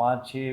5-6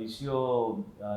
DCO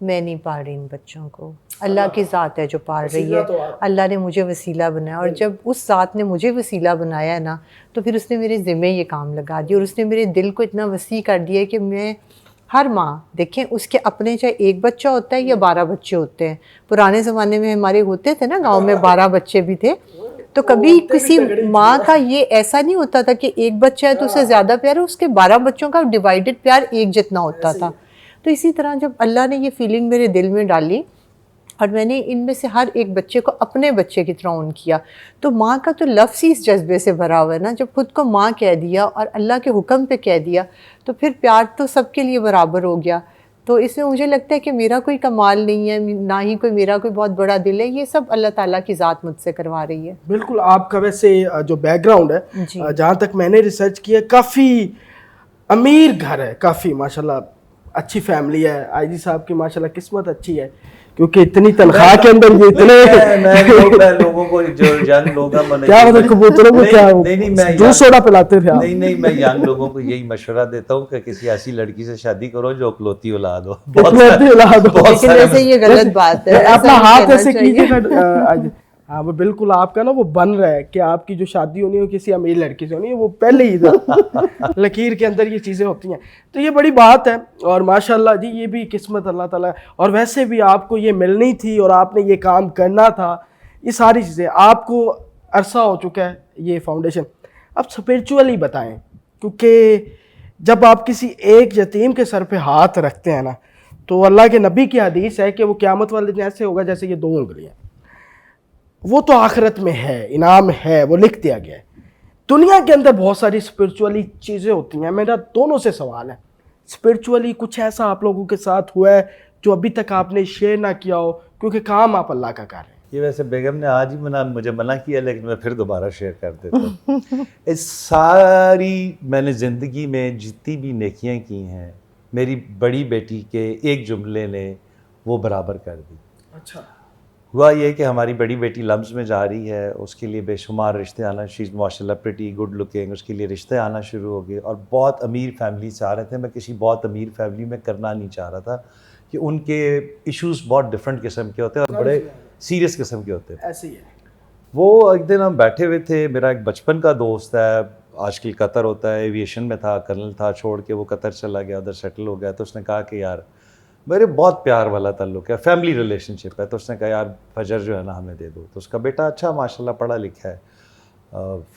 میں نہیں پال رہی ان بچوں کو, اللہ کی ذات ہے جو پال رہی ہے. اللہ نے مجھے وسیلہ بنایا, اور جب اس ذات نے مجھے وسیلہ بنایا ہے نا, تو پھر اس نے میرے ذمہ یہ کام لگا دیا, اور اس نے میرے دل کو اتنا وسیع کر دیا کہ میں ہر ماں دیکھیں اس کے اپنے چاہے ایک بچہ ہوتا ہے یا 12 بچے ہوتے ہیں. پرانے زمانے میں ہمارے ہوتے تھے نا گاؤں میں 12 بچے بھی تھے, تو کبھی کسی ماں کا یہ ایسا نہیں ہوتا تھا کہ ایک بچہ ہے تو اسے زیادہ پیار ہے, اس کے 12 بچوں کا ڈیوائیڈڈ پیار ایک جتنا ہوتا تھا. تو اسی طرح جب اللہ نے یہ فیلنگ میرے دل میں ڈالی اور میں نے ان میں سے ہر ایک بچے کو اپنے بچے کی طرح اون کیا, تو ماں کا تو لفظ ہی اس جذبے سے بھرا ہوا ہے نا. جب خود کو ماں کہہ دیا اور اللہ کے حکم پہ کہہ دیا, تو پھر پیار تو سب کے لیے برابر ہو گیا. تو اس میں مجھے لگتا ہے کہ میرا کوئی کمال نہیں ہے, نہ ہی کوئی میرا کوئی بہت بڑا دل ہے, یہ سب اللہ تعالیٰ کی ذات مجھ سے کروا رہی ہے. بالکل. آپ کا ویسے جو بیک گراؤنڈ ہے, جہاں تک میں نے ریسرچ کیا, کافی امیر گھر ہے, کافی ماشاءاللہ اچھی فیملی ہے. آئی جی صاحب کی ماشاءاللہ قسمت اچھی ہے, کیونکہ اتنی تنخواہ کے اندر یہ اتنے لوگوں کو جو ینگ لوگ ہیں, کیا مطلب کبوتروں کو کیا جوس سوڈا پلاتے تھے آپ؟ نہیں, میں ینگ لوگوں کو یہی مشورہ دیتا ہوں کہ کسی ایسی لڑکی سے شادی کرو جو اکلوتی اولاد ہو. لیکن ویسے یہ غلط بات ہے, اپنا ہاتھ ایسے کیجیے. ہاں وہ بالکل آپ کا نا وہ بن رہا ہے کہ آپ کی جو شادی ہونی ہے کسی امیر لڑکی سے ہونی ہے, وہ پہلے ہی لکیر کے اندر یہ چیزیں ہوتی ہیں. تو یہ بڑی بات ہے, اور ماشاءاللہ جی یہ بھی قسمت اللہ تعالیٰ. اور ویسے بھی آپ کو یہ ملنی تھی اور آپ نے یہ کام کرنا تھا, یہ ساری چیزیں آپ کو عرصہ ہو چکا ہے یہ فاؤنڈیشن. اب اسپرچولی بتائیں, کیونکہ جب آپ کسی ایک یتیم کے سر پہ ہاتھ رکھتے ہیں نا, تو اللہ کے نبی کی حدیث ہے کہ وہ قیامت والے دن ایسے ہوگا جیسے یہ 2 انگلیاں. وہ تو آخرت میں ہے, انعام ہے, وہ لکھ دیا گیا ہے. دنیا کے اندر بہت ساری اسپرچولی چیزیں ہوتی ہیں. میرا دونوں سے سوال ہے, اسپرچولی کچھ ایسا آپ لوگوں کے ساتھ ہوا ہے جو ابھی تک آپ نے شیئر نہ کیا ہو, کیونکہ کام آپ اللہ کا کر رہے ہیں؟ یہ ویسے بیگم نے آج ہی مجھے منع کیا, لیکن میں پھر دوبارہ شیئر کر دیتا ہوں. اس ساری میں نے زندگی میں جتنی بھی نیکیاں کی ہیں, میری بڑی بیٹی کے ایک جملے نے وہ برابر کر دی. اچھا. ہوا یہ کہ ہماری بڑی بیٹی لمز میں جا رہی ہے, اس کے لیے بے شمار رشتے آنا, شیز ماشاء اللہ پریٹی گڈ لکنگ, اس کے لیے رشتے آنا شروع ہو گئے, اور بہت امیر فیملی سے آ رہے تھے. میں کسی بہت امیر فیملی میں کرنا نہیں چاہ رہا تھا, کہ ان کے ایشوز بہت ڈفرینٹ قسم کے ہوتے ہیں اور بڑے سیریس قسم کے ہوتے ہیں. ایسے ہی ہے. وہ ایک دن ہم بیٹھے ہوئے تھے, میرا ایک بچپن کا دوست ہے, آج کل قطر ہوتا ہے, ایویشن میں تھا, کرنل تھا, چھوڑ کے وہ قطر چلا گیا, ادھر سیٹل ہو گیا. تو اس نے کہا کہ یار میرے بہت پیار والا تعلق ہے, فیملی ریلیشن شپ ہے. تو اس نے کہا یار فجر جو ہے نا ہمیں دے دو. تو اس کا بیٹا اچھا ماشاءاللہ پڑھا لکھا ہے,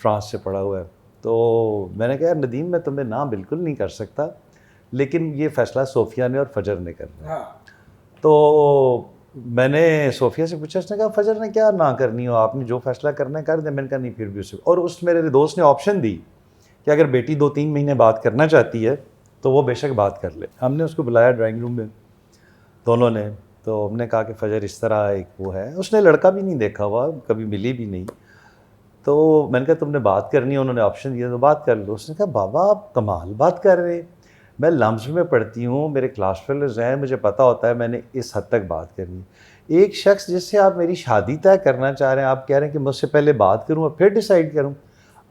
فرانس سے پڑھا ہوا ہے. تو میں نے کہا یار ندیم میں تمہیں نہ بالکل نہیں کر سکتا, لیکن یہ فیصلہ صوفیہ نے اور فجر نے کرنا ہے. تو میں نے صوفیہ سے پوچھا, اس نے کہا فجر نے کیا نہ کرنی ہو, آپ نے جو فیصلہ کرنا ہے کر دیں. میں نے کہا نہیں پھر بھی اسے, اور اس میرے دوست نے آپشن دی کہ اگر بیٹی 2-3 مہینے بات کرنا چاہتی ہے تو وہ بے شک بات کر لے. ہم نے اس کو بلایا ڈرائنگ روم میں دونوں نے, تو ہم نے کہا کہ فجر اس طرح ایک وہ ہے, اس نے لڑکا بھی نہیں دیکھا ہوا, کبھی ملی بھی نہیں. تو میں نے کہا تم نے بات کرنی ہے, انہوں نے آپشن دیا تو بات کر لو. اس نے کہا بابا آپ کمال بات کر رہے, میں لمز میں پڑھتی ہوں, میرے کلاس فیلوز ہیں, مجھے پتہ ہوتا ہے میں نے اس حد تک بات کرنی ہے. ایک شخص جس سے آپ میری شادی طے کرنا چاہ رہے ہیں, آپ کہہ رہے ہیں کہ مجھ سے پہلے بات کروں اور پھر ڈیسائیڈ کروں.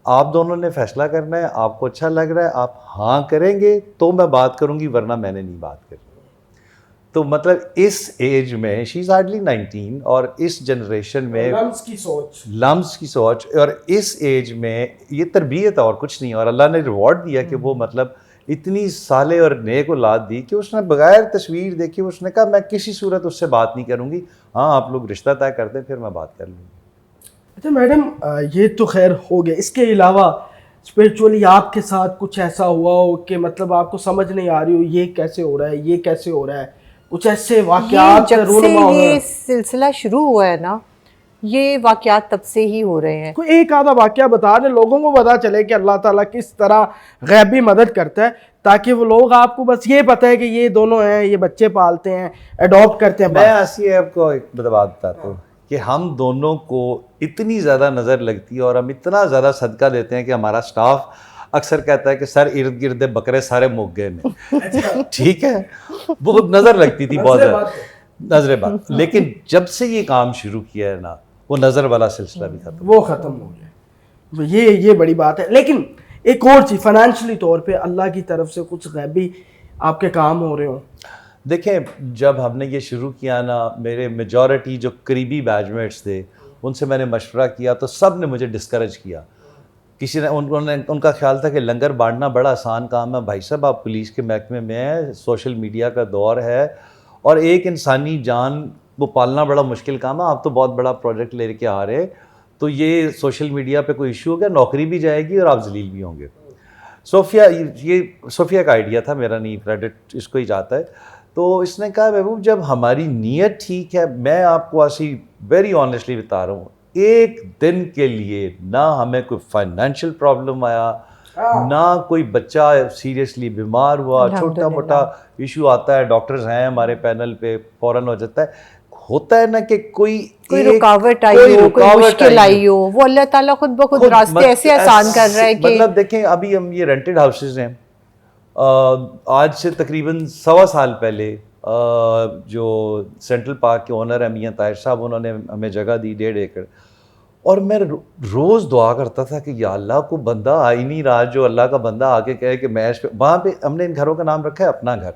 آپ دونوں نے فیصلہ کرنا ہے, آپ کو اچھا لگ رہا ہے, آپ ہاں کریں گے تو میں بات کروں گی, ورنہ میں نے نہیں بات کرنی. تو مطلب اس ایج میں شی از ہارڈلی 19, اور اس جنریشن میں لمز کی سوچ, اور اس ایج میں یہ تربیت اور کچھ نہیں. اور اللہ نے ریوارڈ دیا کہ وہ مطلب اتنی صالح اور نیک اولاد دی کہ اس نے بغیر تصویر دیکھی اس نے کہا میں کسی صورت اس سے بات نہیں کروں گی, ہاں آپ لوگ رشتہ طے کر دیں پھر میں بات کر لوں گی. اچھا میڈم, یہ تو خیر ہو گیا. اس کے علاوہ اسپرچولی آپ کے ساتھ کچھ ایسا ہوا ہو کہ مطلب آپ کو سمجھ نہیں آ رہی ہو یہ کیسے ہو رہا ہے, یہ کیسے ہو رہا ہے, کچھ ایسے واقعات جب سے یہ سلسلہ شروع ہوا ہے نا, یہ واقعات تب سے ہی ہو رہے ہیں. کوئی ایک آدھا واقعہ بتا دیں, لوگوں کو پتا چلے کہ اللہ تعالیٰ کس طرح غیبی مدد کرتا ہے, تاکہ وہ لوگ آپ کو بس یہ پتہ ہے کہ یہ دونوں ہیں, یہ بچے پالتے ہیں, اڈاپٹ کرتے ہیں. میں ایسی آپ کو ایک بات بتاتا ہوں کہ ہم دونوں کو اتنی زیادہ نظر لگتی ہے اور ہم اتنا زیادہ صدقہ دیتے ہیں کہ ہمارا سٹاف اکثر کہتا ہے کہ سر ارد گرد بکرے سارے مک گئے ہیں. ٹھیک ہے, وہ نظر لگتی تھی بہت زیادہ, نظر بات. لیکن جب سے یہ کام شروع کیا ہے نا, وہ نظر والا سلسلہ بھی ختم ہو گیا. یہ بڑی بات ہے. لیکن ایک اور چیز, فائنینشلی طور پہ اللہ کی طرف سے کچھ غیبی آپ کے کام ہو رہے ہوں؟ دیکھیں جب ہم نے یہ شروع کیا نا، میرے میجورٹی جو قریبی بیچ میٹس تھے ان سے میں نے مشورہ کیا تو سب نے مجھے ڈسکریج کیا. کسی نے ان کا خیال تھا کہ لنگر بانٹنا بڑا آسان کام ہے. بھائی صاحب آپ پولیس کے محکمے میں ہیں, سوشل میڈیا کا دور ہے اور ایک انسانی جان کو پالنا بڑا مشکل کام ہے. آپ تو بہت بڑا پروجیکٹ لے کے آ رہے, تو یہ سوشل میڈیا پہ کوئی ایشو ہو گیا, نوکری بھی جائے گی اور آپ ذلیل بھی ہوں گے. صوفیہ کا آئیڈیا تھا, میرا نہیں, کریڈٹ اس کو ہی جاتا ہے. تو اس نے کہا محبوب جب ہماری نیت ٹھیک ہے, میں آپ کو ایسی ویری آنیسٹلی بتا رہا ہوں, ایک دن کے لیے نہ ہمیں کوئی فائنینشیل پرابلم آیا, نہ کوئی بچہ سیریسلی بیمار ہوا. چھوٹا موٹا ایشو آتا ہے, ڈاکٹرز ہیں ہمارے پینل پہ, فوراً ہو جاتا ہے. ہوتا ہے نا کہ کوئی رکاوٹ آئی ہو, کوئی مشکل آئی ہو, وہ اللہ تعالیٰ خود بخود راستے ایسے آسان کر رہا ہے کہ مطلب دیکھیں ابھی ہم یہ رینٹڈ ہاؤسز ہیں, آج سے تقریباً 1.25 سال پہلے جو سینٹرل پارک کے اونر ہیں میاں طاہر صاحب, انہوں نے ہمیں جگہ دی 1.5 ایکڑ, اور میں روز دعا کرتا تھا کہ یا اللہ کو بندہ آ ہی نہیں رہا جو اللہ کا بندہ آ کے کہے کہ میں اس پہ. وہاں پہ ہم نے ان گھروں کا نام رکھا ہے اپنا گھر.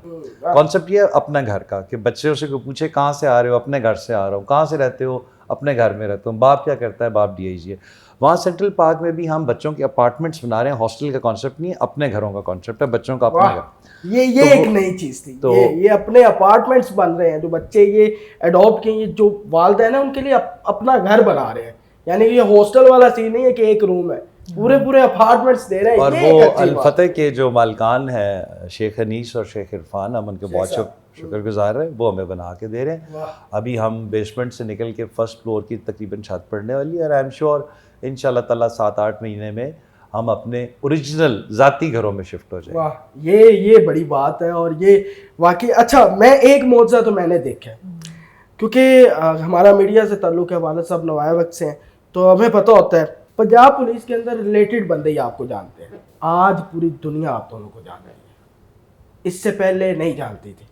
کانسیپٹ یہ ہے اپنا گھر کا, کہ بچے سے کوئی پوچھے کہاں سے آ رہے ہو, اپنے گھر سے آ رہا ہوں. کہاں سے رہتے ہو, اپنے گھر میں رہتا ہوں. باپ کیا کرتا ہے, باپ ڈی آئی جی ہے. وہاں سینٹرل پارک میں بھی ہم بچوں کے اپارٹمنٹس بنا رہے ہیں. ہاسٹل کا کانسیپٹ نہیں ہے, اپنے گھروں کا کانسیپٹ ہے, بچوں کا اپنا گھر. یہ ایک نئی چیز تھی. یہ اپنے اپارٹمنٹس بن رہے ہیں, جو بچے یہ اڈاپٹ کے, یہ جو والدین ہیں ان کے لیے اپنا گھر بنا رہے ہیں. یعنی یہ ہاسٹل والا سین نہیں ہے کہ ایک روم ہے, پورے اپارٹمنٹس دے رہے ہیں. اور وہ الفتح کے جو مالکان ہیں شیخ انیس اور شیخ عرفان, ہم ان کے بہت شکر گزار ہیں, وہ ہمیں بنا کے دے رہے ہیں. ابھی ہم بیسمنٹ سے نکل کے فرسٹ فلور کی تقریباً چھت پڑنے والی ہے, اور آئی ایم شیور ان شاء اللہ تعالیٰ 7-8 مہینے میں ہم اپنے اوریجنل ذاتی گھروں میں شفٹ ہو جائیں. واہ, یہ بڑی بات ہے. اور یہ واقعی اچھا, میں ایک معجزہ تو میں نے دیکھا ہے, کیونکہ ہمارا میڈیا سے تعلق ہے, والد صاحب نوائے وقت سے ہیں, تو ہمیں پتہ ہوتا ہے پنجاب پولیس کے اندر ریلیٹڈ بندے ہی آپ کو جانتے ہیں. آج پوری دنیا آپ دونوں کو جان رہی ہے, اس سے پہلے نہیں جانتی تھی,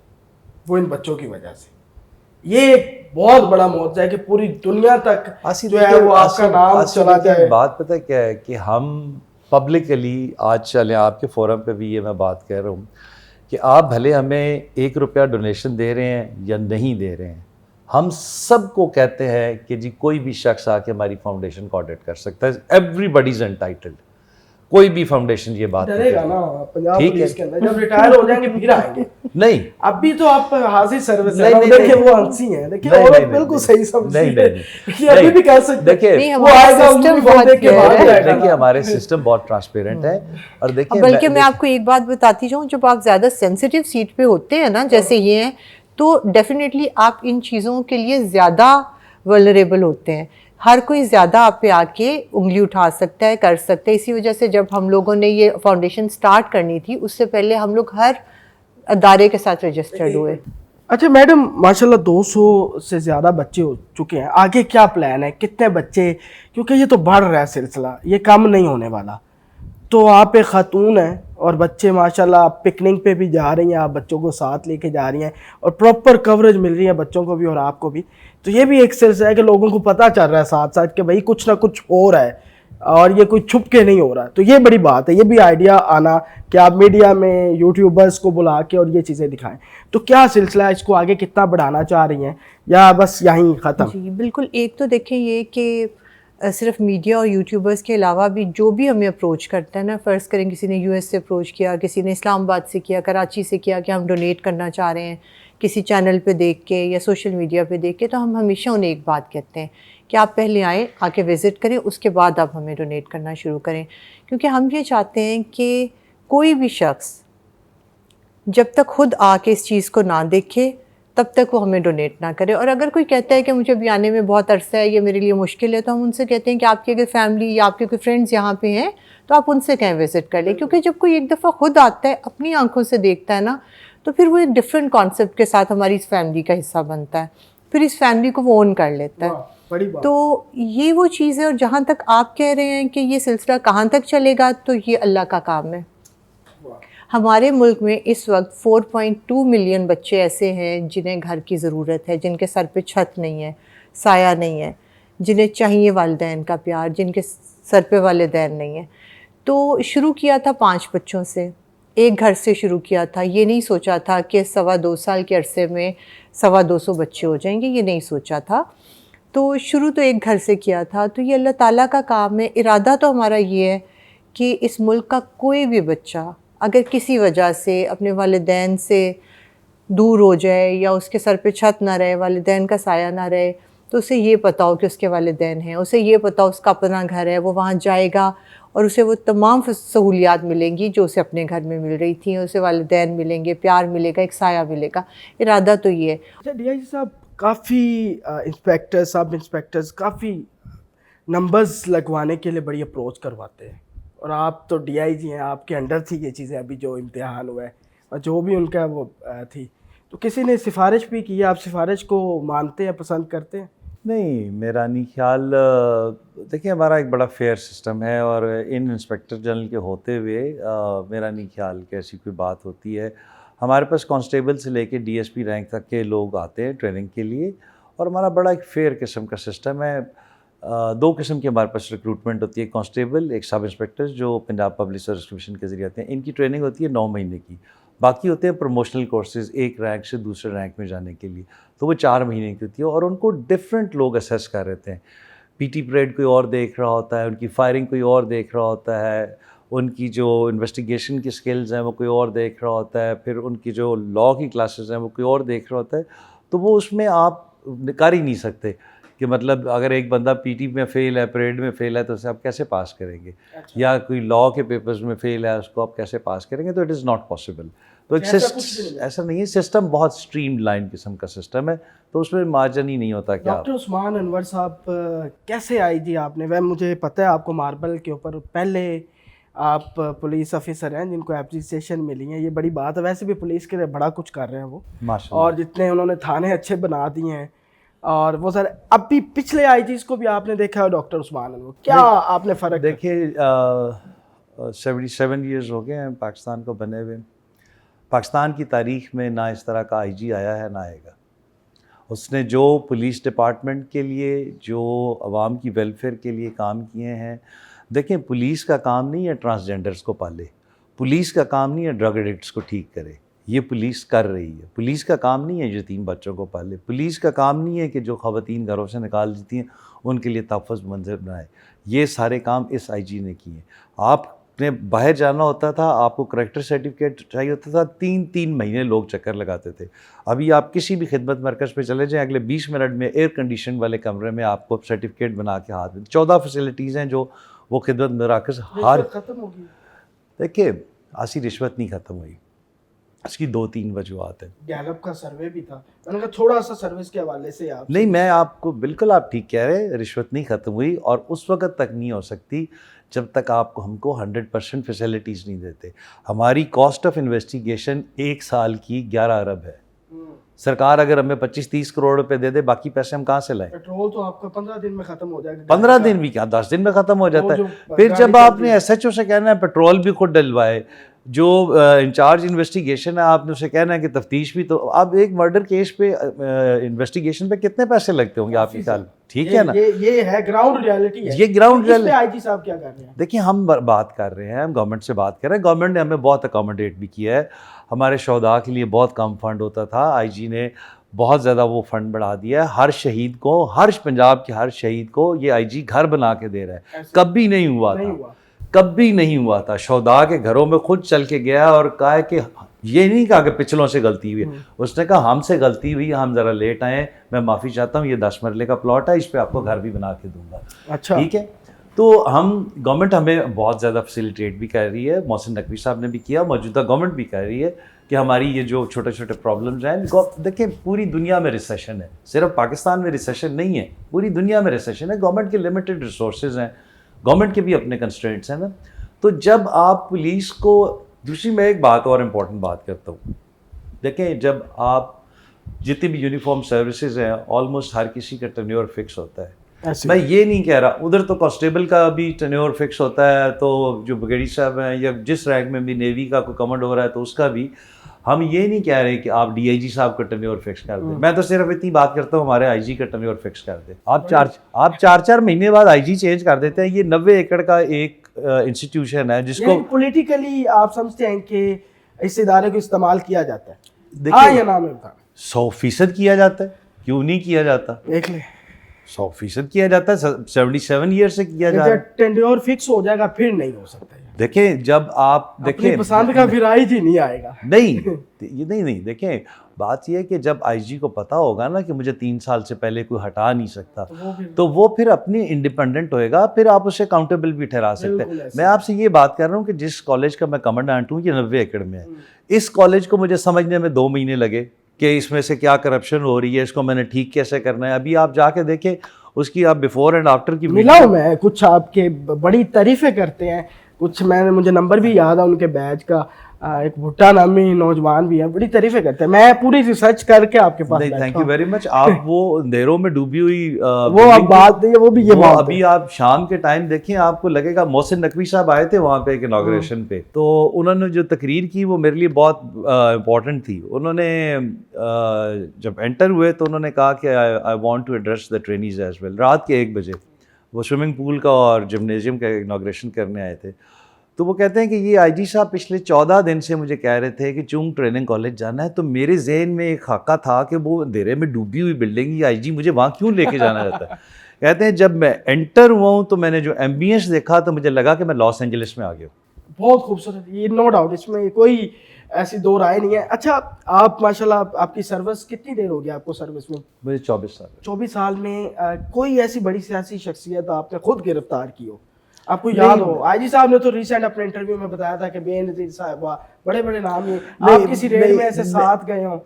وہ ان بچوں کی وجہ سے. یہ ایک بہت بڑا معجزہ ہے کہ پوری دنیا تک جو ہے وہ آپ کا نام چلا جائے. بات پتہ کیا ہے کہ ہم پبلکلی آج چلیں آپ کے فورم پہ بھی یہ میں بات کہہ رہا ہوں کہ آپ بھلے ہمیں 1 روپیہ ڈونیشن دے رہے ہیں یا نہیں دے رہے ہیں, ہم سب کو کہتے ہیں کہ جی کوئی بھی شخص آ کے ہماری فاؤنڈیشن کو آڈٹ کر سکتا ہے. ایوری بڈی از انٹائٹلڈ. کوئی بھی فاؤنڈیشن یہ بات ڈرے گا نا پنجاب پولیس کے اندر, جب ریٹائر ہو جائیں گے پھر آئیں گے. نہیں, اب بھی تو آپ حاضر سروس ہے, دیکھیں وہ ہنسی ہیں, دیکھیں عورت بالکل صحیح سمجھتی ہے, یہ ابھی بھی کہہ سکتے دیکھیں وہ آئے گا ان کو دیکھ کے بعد جائے گا. دیکھیں ہمارے سسٹم بہت ٹرانسپیرنٹ ہے. اور دیکھیں بلکہ میں آپ کو ایک بات بتاتی جاؤں, جب آپ زیادہ سینسیٹیو سیٹ پہ ہوتے ہیں نا, جیسے یہ ہیں, تو ڈیفینیٹلی آپ ان چیزوں کے لیے زیادہ ولنریبل ہوتے ہیں. ہر کوئی زیادہ آپ پہ آ کے انگلی اٹھا سکتا ہے, کر سکتا ہے. اسی وجہ سے جب ہم لوگوں نے یہ فاؤنڈیشن سٹارٹ کرنی تھی, اس سے پہلے ہم لوگ ہر ادارے کے ساتھ رجسٹرڈ ہوئے. اچھا میڈم, ماشاءاللہ 200 سے زیادہ بچے ہو چکے ہیں, آگے کیا پلان ہے, کتنے بچے, کیونکہ یہ تو بڑھ رہا ہے سلسلہ, یہ کم نہیں ہونے والا. تو آپ ایک خاتون ہیں اور بچے ماشاءاللہ آپ پکنک پہ بھی جا رہی ہیں, آپ بچوں کو ساتھ لے کے جا رہی ہیں, اور پراپر کوریج مل رہی ہے بچوں کو بھی اور آپ کو بھی. تو یہ بھی ایک سلسلہ ہے کہ لوگوں کو پتہ چل رہا ہے ساتھ ساتھ کہ بھائی کچھ نہ کچھ ہو رہا ہے, اور یہ کوئی چھپ کے نہیں ہو رہا. تو یہ بڑی بات ہے, یہ بھی آئیڈیا آنا کہ آپ میڈیا میں یوٹیوبرز کو بلا کے اور یہ چیزیں دکھائیں. تو کیا سلسلہ ہے, اس کو آگے کتنا بڑھانا چاہ رہی ہیں یا بس یہیں ختم؟ جی بالکل. ایک تو دیکھیں یہ کہ صرف میڈیا اور یوٹیوبرز کے علاوہ بھی جو بھی ہمیں اپروچ کرتا ہے نا, فرض کریں کسی نے US سے اپروچ کیا, کسی نے اسلام آباد سے کیا, کراچی سے کیا کہ ہم ڈونیٹ کرنا چاہ رہے ہیں کسی چینل پہ دیکھ کے یا سوشل میڈیا پہ دیکھ کے, تو ہم ہمیشہ انہیں ایک بات کہتے ہیں کہ آپ پہلے آئیں, آ کے وزٹ کریں, اس کے بعد آپ ہمیں ڈونیٹ کرنا شروع کریں. کیونکہ ہم یہ چاہتے ہیں کہ کوئی بھی شخص جب تک خود آ کے اس چیز کو نہ دیکھے تب تک وہ ہمیں ڈونیٹ نہ کرے. اور اگر کوئی کہتا ہے کہ مجھے ابھی آنے میں بہت عرصہ ہے, یہ میرے لیے مشکل ہے, تو ہم ان سے کہتے ہیں کہ آپ کی اگر فیملی یا آپ کے کوئی فرینڈس یہاں پہ ہیں تو آپ ان سے کہیں وزٹ کر لیں. کیونکہ جب کوئی ایک دفعہ خود آتا ہے, اپنی آنکھوں سے دیکھتا ہے نا, تو پھر وہ ایک ڈفرینٹ کانسیپٹ کے ساتھ ہماری اس فیملی کا حصہ بنتا ہے, پھر اس فیملی کو وہ اون کر لیتا ہے. تو یہ وہ چیز ہے. اور جہاں تک آپ کہہ رہے ہیں کہ یہ سلسلہ کہاں تک چلے گا, تو یہ اللہ کا کام ہے. ہمارے ملک میں اس وقت 4.2 ملین بچے ایسے ہیں جنہیں گھر کی ضرورت ہے, جن کے سر پہ چھت نہیں ہے, سایہ نہیں ہے, جنہیں چاہیے والدین کا پیار, جن کے سر پہ والدین نہیں ہیں. تو شروع کیا تھا 5 بچوں سے, ایک گھر سے شروع کیا تھا. یہ نہیں سوچا تھا کہ 2.25 سال کے عرصے میں 250 بچے ہو جائیں گے, یہ نہیں سوچا تھا. تو شروع تو ایک گھر سے کیا تھا. تو یہ اللہ تعالیٰ کا کام ہے. ارادہ تو ہمارا یہ ہے کہ اس ملک کا کوئی بھی بچہ اگر کسی وجہ سے اپنے والدین سے دور ہو جائے یا اس کے سر پہ چھت نہ رہے, والدین کا سایہ نہ رہے, تو اسے یہ پتہ ہو کہ اس کے والدین ہیں, اسے یہ پتہ ہو اس کا اپنا گھر ہے, وہ وہاں جائے گا اور اسے وہ تمام سہولیات ملیں گی جو اسے اپنے گھر میں مل رہی تھیں. اسے والدین ملیں گے, پیار ملے گا, ایک سایہ ملے گا. ارادہ تو یہ ہے. اچھا ڈی آئی جی صاحب, کافی انسپیکٹر سب انسپیکٹرز کافی نمبرز لگوانے کے لیے بڑی اپروچ کرواتے ہیں, اور آپ تو ڈی آئی جی ہیں, آپ کے انڈر تھی یہ چیزیں, ابھی جو امتحان ہوا ہے اور جو بھی ان کا وہ تھی, تو کسی نے سفارش بھی کی, آپ سفارش کو مانتے ہیں, پسند کرتے ہیں؟ نہیں, میرا نہیں خیال. دیکھیں ہمارا ایک بڑا فیئر سسٹم ہے, اور ان انسپیکٹر جنرل کے ہوتے ہوئے میرا نہیں خیال کہ ایسی کوئی بات ہوتی ہے. ہمارے پاس کانسٹیبل سے لے کے ڈی ایس پی رینک تک کے لوگ آتے ہیں ٹریننگ کے لیے, اور ہمارا بڑا ایک فیئر قسم کا سسٹم ہے. 2 قسم کی ہمارے پاس ریکروٹمنٹ ہوتی ہے, کانسٹیبل, ایک سب انسپیکٹر جو پنجاب پبلک سروس کمیشن کے ذریعے آتے ہیں. ان کی ٹریننگ ہوتی ہے 9 مہینے کی. باقی ہوتے ہیں پروموشنل کورسز ایک رینک سے دوسرے رینک میں جانے کے لیے, تو وہ 4 مہینے کی ہوتی ہے, اور ان کو ڈفرینٹ لوگ اسیس کر رہے ہیں. پی ٹی پریڈ کوئی اور دیکھ رہا ہوتا ہے, ان کی فائرنگ کوئی اور دیکھ رہا ہوتا ہے, ان کی جو انویسٹیگیشن کی سکلز ہیں وہ کوئی اور دیکھ رہا ہوتا ہے, پھر ان کی جو لاء کی کلاسز ہیں وہ کوئی اور دیکھ رہا ہوتا ہے. تو وہ اس میں آپ کر ہی نہیں سکتے کہ مطلب اگر ایک بندہ پی ٹی میں فیل ہے, پریڈ میں فیل ہے, تو اسے آپ کیسے پاس کریں گے؟ یا کوئی لاء کے پیپرز میں فیل ہے, اس کو آپ کیسے پاس کریں گے؟ تو اٹ از ناٹ پاسبل. تو ایک ایسا نہیں ہے, سسٹم بہت اسٹریم لائن قسم کا سسٹم ہے, تو اس میں مارجن ہی نہیں ہوتا. کیا ڈاکٹر عثمان انور صاحب کیسے آئی جی آپ نے؟ مجھے پتہ ہے آپ کو ماربل کے اوپر پہلے آپ پولیس آفیسر ہیں جن کو اپریسیشن ملی ہیں, یہ بڑی بات ہے. ویسے بھی پولیس کے لیے بڑا کچھ کر رہے ہیں وہ, اور جتنے انہوں نے تھانے اچھے بنا دیے ہیں, اور وہ سر اب بھی پچھلے آئی جیز کو بھی آپ نے دیکھا ہے ڈاکٹر عثمان انور, کیا آپ نے فرق دیکھیے 77 ایئرز ہو گئے ہیں پاکستان کو بنے ہوئے. پاکستان کی تاریخ میں نہ اس طرح کا آئی جی آیا ہے نہ آئے گا. اس نے جو پولیس ڈپارٹمنٹ کے لیے, جو عوام کی ویلفیئر کے لیے کام کیے ہیں. دیکھیں پولیس کا کام نہیں ہے ٹرانسجینڈرز کو پالے, پولیس کا کام نہیں ہے ڈرگ ایڈکٹس کو ٹھیک کرے, یہ پولیس کر رہی ہے. پولیس کا کام نہیں ہے یتیم بچوں کو پالے, پولیس کا کام نہیں ہے کہ جو خواتین گھروں سے نکال دیتی ہیں ان کے لیے تحفظ منظر بنائے. یہ سارے کام اس آئی جی نے کیے ہیں. آپ نے باہر جانا ہوتا تھا, آپ کو کریکٹر سرٹیفکیٹ چاہیے ہوتا تھا, 3 مہینے لوگ چکر لگاتے تھے. ابھی آپ کسی بھی خدمت مرکز پہ چلے جائیں, اگلے 20 منٹ میں ایئر کنڈیشن والے کمرے میں آپ کو سرٹیفکیٹ بنا کے ہاتھ میں. 14 فیسلٹیز ہیں جو وہ خدمت مراکز ہر. ختم ہوگی؟ دیکھیے ایسی رشوت نہیں ختم ہوئی, اس کی 2-3 وجوہات ہیں. گیلپ کا سروے بھی تھا, میں نے کہا تھوڑا سا سروس کے حوالے سے آپ نہیں, میں آپ کو بالکل آپ ٹھیک کہہ رہے, رشوت نہیں ختم ہوئی, اور اس وقت تک نہیں ہو سکتی جب تک آپ کو ہم کو 100% فیسلٹیز نہیں دیتے. ہماری کاسٹ آف انویسٹیگیشن 1 سال کی 11 ارب ہے. سرکار اگر ہمیں 25-30 کروڑ روپے دے دے, باقی پیسے ہم کہاں سے لائیں؟ پیٹرول تو آپ کا 15 دن میں ختم ہو جائے گا. 15 دن بھی کیا, 10 دن میں ختم ہو جاتا ہے. پھر جب آپ نے ایس ایچ او سے کہنا ہے پیٹرول بھی خود ڈلوائے, جو انچارج انویسٹیگیشن ہے آپ نے اسے کہنا ہے کہ تفتیش بھی, تو اب ایک مرڈر کیس پہ انویسٹیگیشن پہ کتنے پیسے لگتے ہوں گے آپ کی خیال؟ ٹھیک ہے نا, یہ ہے گراؤنڈ ریالٹی ہے. یہ گراؤنڈ ریالٹی. آئی جی صاحب کیا کر رہے ہیں؟ دیکھیں ہم بات کر رہے ہیں, ہم گورنمنٹ سے بات کر رہے ہیں. گورنمنٹ نے ہمیں بہت اکاموڈیٹ بھی کیا ہے. ہمارے شہداء کے لیے بہت کم فنڈ ہوتا تھا, آئی جی نے بہت زیادہ وہ فنڈ بڑھا دیا ہے. ہر شہید کو, ہر پنجاب کے ہر شہید کو یہ آئی جی گھر بنا کے دے رہا ہے. کبھی نہیں ہوا تھا, کبھی نہیں ہوا تھا. شہداء کے گھروں میں خود چل کے گیا اور کہا کہ یہ نہیں کہا کہ پچھلوں سے غلطی ہوئی ہے, اس نے کہا ہم سے غلطی ہوئی, ہم ذرا لیٹ آئے, میں معافی چاہتا ہوں, یہ 10 مرلے کا پلاٹ ہے, اس پہ آپ کو گھر بھی بنا کے دوں گا. اچھا ٹھیک ہے. تو ہم گورنمنٹ ہمیں بہت زیادہ فیسیلیٹیٹ بھی کر رہی ہے. محسن نقوی صاحب نے بھی کیا, موجودہ گورنمنٹ بھی کر رہی ہے کہ ہماری یہ جو چھوٹے چھوٹے پرابلمز ہیں. دیکھیں پوری دنیا میں ریسیشن ہے, صرف پاکستان میں ریسیشن نہیں ہے, پوری دنیا میں ریسیشن ہے. گورنمنٹ کے لمیٹڈ ریسورسز ہیں, گورنمنٹ کے بھی اپنے کنسٹرینٹس ہیں نا. تو جب آپ پولیس کو, دوسری میں ایک بات اور امپورٹنٹ بات کرتا ہوں, دیکھیں جب آپ جتنی بھی یونیفارم سروسز ہیں آلموسٹ ہر کسی کا ٹرنیور فکس ہوتا ہے. میں یہ نہیں کہہ رہا, ادھر تو کانسٹیبل کا بھی ٹرنیور فکس ہوتا ہے, تو جو بریگیڈیئر صاحب ہیں یا جس رینک میں بھی نیوی کا کوئی کمانڈ ہو رہا ہے تو اس کا بھی. ہم یہ نہیں کہہ رہے کہ آپ ڈی آئی جی صاحب کا ٹرنیور فکس کر دیں. میں تو صرف اتنی بات کرتا ہوں ہمارے آئی جی کا ٹرنیور فکس کر دیں. آپ 4 مہینے بعد آئی جی چینج کر دیتے ہیں. یہ 90 ایکڑ کا ایک انسٹیٹیوشن ہے جس کو پولیٹیکلی آپ سمجھتے ہیں کہ اس ادارے کو استعمال کیا جاتا ہے؟ دیکھیں، ہاں یا نام ہے 100% کیا جاتا ہے، کیوں نہیں کیا جاتا؟ دیکھ لیں 100% کیا جاتا ہے، 77 ایئر سے کیا جا رہا ہے۔ ٹینڈیور فکس ہو جائے گا پھر نہیں ہو سکتا ہے۔ دیکھیں جب آپ دیکھیں پسند کا پھر آئی جی نہیں آئے گا، نہیں یہ نہیں دیکھیں بات یہ ہے کہ جب آئی جی کو پتا ہوگا نا کہ مجھے 3 سال سے پہلے کوئی ہٹا نہیں سکتا تو وہ پھر اپنی انڈیپینڈنٹ ہوئے گا، پھر آپ اسے اکاؤنٹیبل بھی ٹھہرا سکتے ہیں۔ میں آپ سے یہ بات کر رہا ہوں کہ جس کالج کا میں کمانڈنٹ ہوں یہ 90 ایکڑ میں ہے، اس کالج کو مجھے سمجھنے میں 2 مہینے لگے کہ اس میں سے کیا کرپشن ہو رہی ہے، اس کو میں نے ٹھیک کیسے کرنا ہے۔ ابھی آپ جا کے دیکھیں اس کی، آپ بیفور اینڈ آفٹر کی ملا ہوں میں کچھ آپ کے بڑی تعریفیں کرتے ہیں، کچھ مجھے نمبر بھی یاد ہے ان کے بیچ کا، ایک بھٹا نامی نوجوان بھی ہیں، بڑی تعریفیں کرتے ہیں۔ میں پوری ریسرچ کر کے آپ کے پاس نہیں، تھینک یو ویری مچ۔ آپ وہ اندھیروں میں ڈوبی ہوئی وہ اب بات نہیں ہے، وہ بھی یہ بات ابھی آپ شام کے ٹائم دیکھیں آپ کو لگے گا۔ محسن نقوی صاحب آئے تھے وہاں پہ ایک انوگریشن پہ، تو انہوں نے جو تقریر کی وہ میرے لیے بہت امپورٹنٹ تھی۔ انہوں نے جب انٹر ہوئے تو انہوں نے کہا کہ I want to address the trainees as well. رات کے 1 بجے وہ سوئمنگ پول کا اور جمنیزیم کا انوگریشن کرنے آئے تھے، تو وہ کہتے ہیں کہ یہ آئی جی صاحب پچھلے 14 دن سے مجھے کہہ رہے تھے کہ چونگ ٹریننگ کالج جانا ہے، تو میرے ذہن میں ایک خاکہ تھا کہ وہ اندھیرے میں ڈوبی ہوئی بلڈنگ، یہ آئی جی مجھے وہاں کیوں لے کے جانا رہتا ہے۔ کہتے ہیں جب میں انٹر ہوا ہوں تو میں نے جو ایمبینس دیکھا تو مجھے لگا کہ میں لاس اینجلس میں آ گیا ہوں۔ بہت خوبصورت، یہ نو ڈاؤٹ، اس میں کوئی ایسی دو رائے نہیں ہے۔ اچھا آپ ماشاءاللہ آپ کی سروس کتنی دیر ہو گیا آپ کو سروس میں؟ مجھے 24 سال۔ 24 سال میں کوئی ایسی بڑی سیاسی شخصیت آپ نے خود گرفتار کی ہو، آپ کو یاد ہو؟ آئی جی صاحب نے تو ریسنٹ اپنے انٹرویو میں بتایا تھا کہ بے نظیر صاحب، بڑے بڑے نام ہیں، آپ کسی ریڈ میں ایسے ساتھ گئے ہوں؟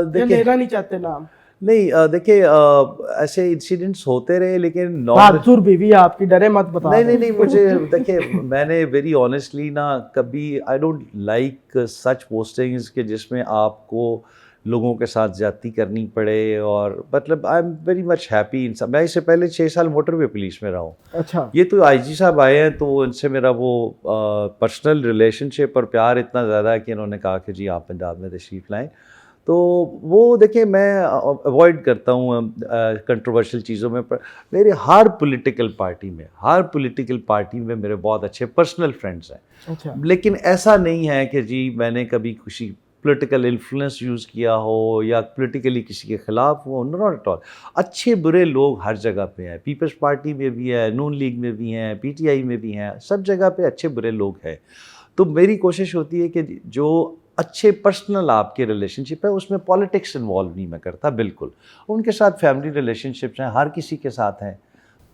لینا نہیں چاہتے نام؟ نہیں دیکھیں ایسے انسیڈنٹس ہوتے رہے، لیکن بہادر بیوی آپ کی، ڈرے مت بتا۔ نہیں مجھے دیکھیں میں نے ویری آنیسٹلی نا کبھی I don't like such postings کہ جس میں آپ کو لوگوں کے ساتھ زیادتی کرنی پڑے، اور مطلب I am very much happy ان سب۔ میں اس سے پہلے 6 سال موٹر وے پولیس میں رہا ہوں۔ اچھا، یہ تو آئی جی صاحب آئے ہیں تو ان سے میرا وہ پرسنل ریلیشن شپ اور پیار اتنا زیادہ ہے کہ انہوں نے کہا کہ جی آپ پنجاب میں تشریف لائیں، تو وہ دیکھیں میں اوائڈ کرتا ہوں کنٹروورشل چیزوں میں۔ میرے ہر پولیٹیکل پارٹی میں میرے بہت اچھے پرسنل فرینڈس ہیں، لیکن ایسا نہیں ہے کہ جی میں نے کبھی کسی پولیٹیکل انفلوئنس یوز کیا ہو یا پولیٹیکلی کسی کے خلاف ہو، ناٹ ایٹ آل۔ اچھے برے لوگ ہر جگہ پہ ہیں، پیپلز پارٹی میں بھی ہے، نون لیگ میں بھی ہیں، پی ٹی آئی میں بھی ہیں، سب جگہ پہ اچھے برے لوگ ہیں۔ تو میری کوشش ہوتی ہے کہ جو اچھے پرسنل آپ کے ریلیشن شپ ہے اس میں پالیٹکس انوالو نہیں میں کرتا بالکل۔ ان کے ساتھ فیملی ریلیشن شپس ہیں، ہر کسی کے ساتھ ہیں،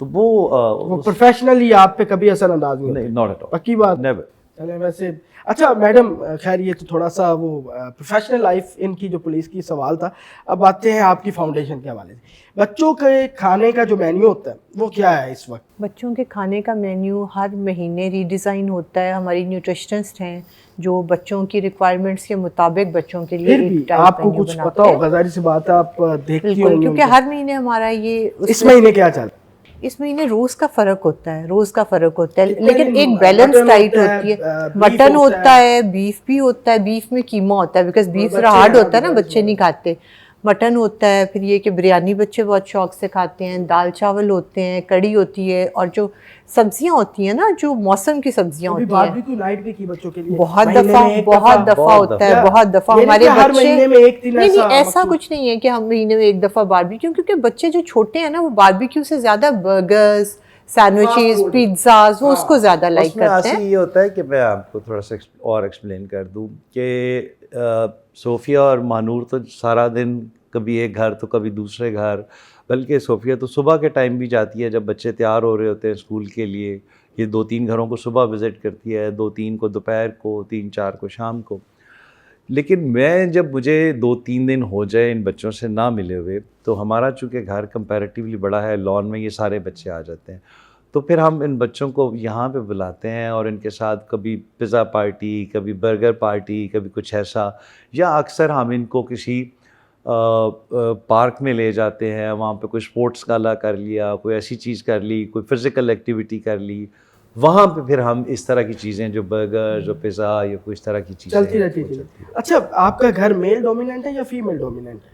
تو وہ پروفیشنلی آپ پہ کبھی اثر انداز نہیں ہوتا؟ ناٹ ایٹ آل، پکی بات، نیور۔ چلیں ویسے اچھا میڈم، خیر یہ تو تھوڑا سا وہ پروفیشنل لائف ان کی جو پولیس کی سوال تھا، اب آتے ہیں آپ کی فاؤنڈیشن کے حوالے سے۔ بچوں کے کھانے کا جو مینیو ہوتا ہے وہ کیا ہے اس وقت؟ بچوں کے کھانے کا مینیو ہر مہینے ری ڈیزائن ہوتا ہے، ہماری نیوٹریشنسٹ ہیں جو بچوں کی ریکوائرمنٹس کے مطابق بچوں کے لیے پھر بھی آپ کو کچھ پتہ ہوگا، ظاہر سی بات ہے آپ دیکھتی ہوں بالکل، کیونکہ ہر مہینے ہمارا یہ اس مہینے کیا چل رہا ہے؟ اس مہینے روز کا فرق ہوتا ہے، لیکن ایک بیلنس ڈائٹ ہوتی ہے۔ مٹن ہوتا ہے، بیف بھی ہوتا ہے، بیف میں قیمہ ہوتا ہے بیکاز بیف ذرا ہارڈ ہوتا ہے نا، بچے نہیں کھاتے۔ مٹن ہوتا ہے، پھر یہ کہ بریانی بچے بہت شوق سے کھاتے ہیں، دال چاول ہوتے ہیں، کڑی ہوتی ہے، اور جو سبزیاں ہوتی ہیں نا، جو موسم کی سبزیاں ہوتی ہیں، بہت دفعہ ہوتا ہے، بہت دفعہ ہمارے بچے۔ نہیں ایسا کچھ نہیں ہے کہ ہم مہینے میں ایک دفعہ باربیکیو، کیونکہ بچے جو چھوٹے ہیں نا وہ باربیکیو سے زیادہ برگرز، سینڈوچز، پیزاز وہ اس کو زیادہ لائک کرتے ہیں۔ یہ ہوتا ہے کہ میں آپ کو تھوڑا سا اور ایکسپلین کر دوں کہ صوفیہ اور مانور تو سارا دن کبھی ایک گھر تو کبھی دوسرے گھر، بلکہ صوفیہ تو صبح کے ٹائم بھی جاتی ہے جب بچے تیار ہو رہے ہوتے ہیں اسکول کے لیے، یہ 2-3 گھروں کو صبح وزٹ کرتی ہے، 2-3 کو دوپہر کو، 3-4 کو شام کو۔ لیکن میں جب مجھے 2-3 دن ہو جائے ان بچوں سے نہ ملے ہوئے، تو ہمارا چونکہ گھر کمپیریٹیولی بڑا ہے، لان میں یہ سارے بچے آ جاتے ہیں، تو پھر ہم ان بچوں کو یہاں پہ بلاتے ہیں اور ان کے ساتھ کبھی پیزا پارٹی، کبھی برگر پارٹی، کبھی کچھ ایسا، یا اکثر ہم ان کو کسی پارک میں لے جاتے ہیں، وہاں پہ کوئی اسپورٹس گالا کر لیا، کوئی ایسی چیز کر لی، کوئی فزیکل ایکٹیویٹی کر لی، وہاں پہ پھر ہم اس طرح کی چیزیں جو برگر، جو پیزا یا کوئی اس طرح کی چیزیں چلتی رہتی ہے۔ اچھا آپ کا گھر میل ڈومیننٹ ہے یا فیمیل ڈومیننٹ ہے؟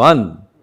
1,